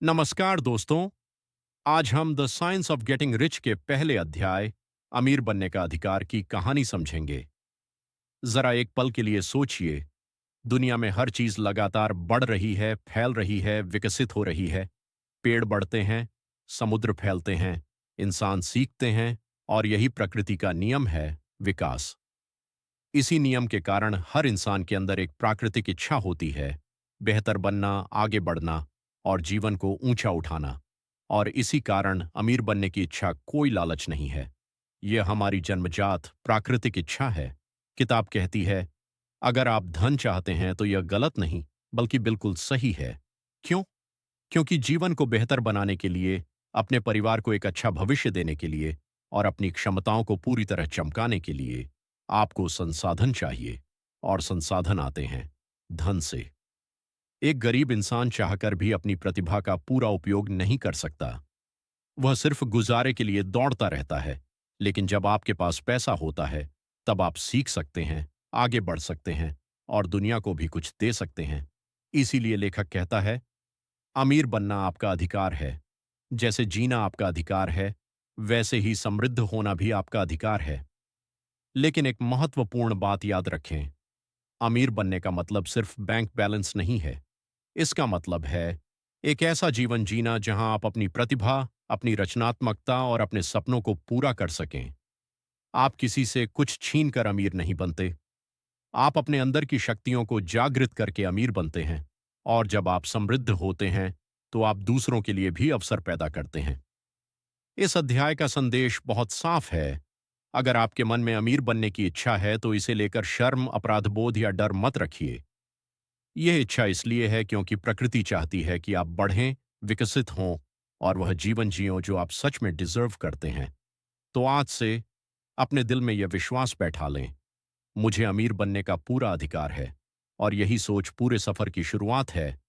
नमस्कार दोस्तों। आज हम the science of getting rich के पहले अध्याय अमीर बनने का अधिकार की कहानी समझेंगे। जरा एक पल के लिए सोचिए। दुनिया में हर चीज लगातार बढ़ रही है, फैल रही है, विकसित हो रही है। पेड़ बढ़ते हैं, समुद्र फैलते हैं, इंसान सीखते हैं, और यही प्रकृति का नियम है, विकास। इसी नियम के कारण हर इंसान के अंदर एक प्राकृतिक इच्छा होती है, बेहतर बनना, आगे बढ़ना और जीवन को ऊंचा उठाना। और इसी कारण अमीर बनने की इच्छा कोई लालच नहीं है। यह हमारी जन्मजात प्राकृतिक इच्छा है। किताब कहती है, अगर आप धन चाहते हैं तो यह गलत नहीं, बल्कि बिल्कुल सही है। क्यों? क्योंकि जीवन को बेहतर बनाने के लिए, अपने परिवार को एक अच्छा भविष्य देने के लिए और अपनी क्षमताओं को पूरी तरह चमकाने के लिए आपको संसाधन चाहिए। और संसाधन आते हैं धन से। एक गरीब इंसान चाहकर भी अपनी प्रतिभा का पूरा उपयोग नहीं कर सकता। वह सिर्फ गुजारे के लिए दौड़ता रहता है। लेकिन जब आपके पास पैसा होता है, तब आप सीख सकते हैं, आगे बढ़ सकते हैं और दुनिया को भी कुछ दे सकते हैं। इसीलिए लेखक कहता है, अमीर बनना आपका अधिकार है। जैसे जीना आपका अधिकार है, वैसे ही समृद्ध होना भी आपका अधिकार है। लेकिन एक महत्वपूर्ण बात याद रखें, अमीर बनने का मतलब सिर्फ बैंक बैलेंस नहीं है। इसका मतलब है एक ऐसा जीवन जीना जहां आप अपनी प्रतिभा, अपनी रचनात्मकता और अपने सपनों को पूरा कर सकें। आप किसी से कुछ छीन कर अमीर नहीं बनते। आप अपने अंदर की शक्तियों को जागृत करके अमीर बनते हैं। और जब आप समृद्ध होते हैं, तो आप दूसरों के लिए भी अवसर पैदा करते हैं। इस अध्याय का संदेश बहुत साफ है। अगर आपके मन में अमीर बनने की इच्छा है, तो इसे लेकर शर्म, अपराधबोध या डर मत रखिए। यह इच्छा इसलिए है क्योंकि प्रकृति चाहती है कि आप बढ़ें, विकसित हों और वह जीवन जियो जो आप सच में डिजर्व करते हैं। तो आज से अपने दिल में यह विश्वास बैठा लें, मुझे अमीर बनने का पूरा अधिकार है। और यही सोच पूरे सफर की शुरुआत है,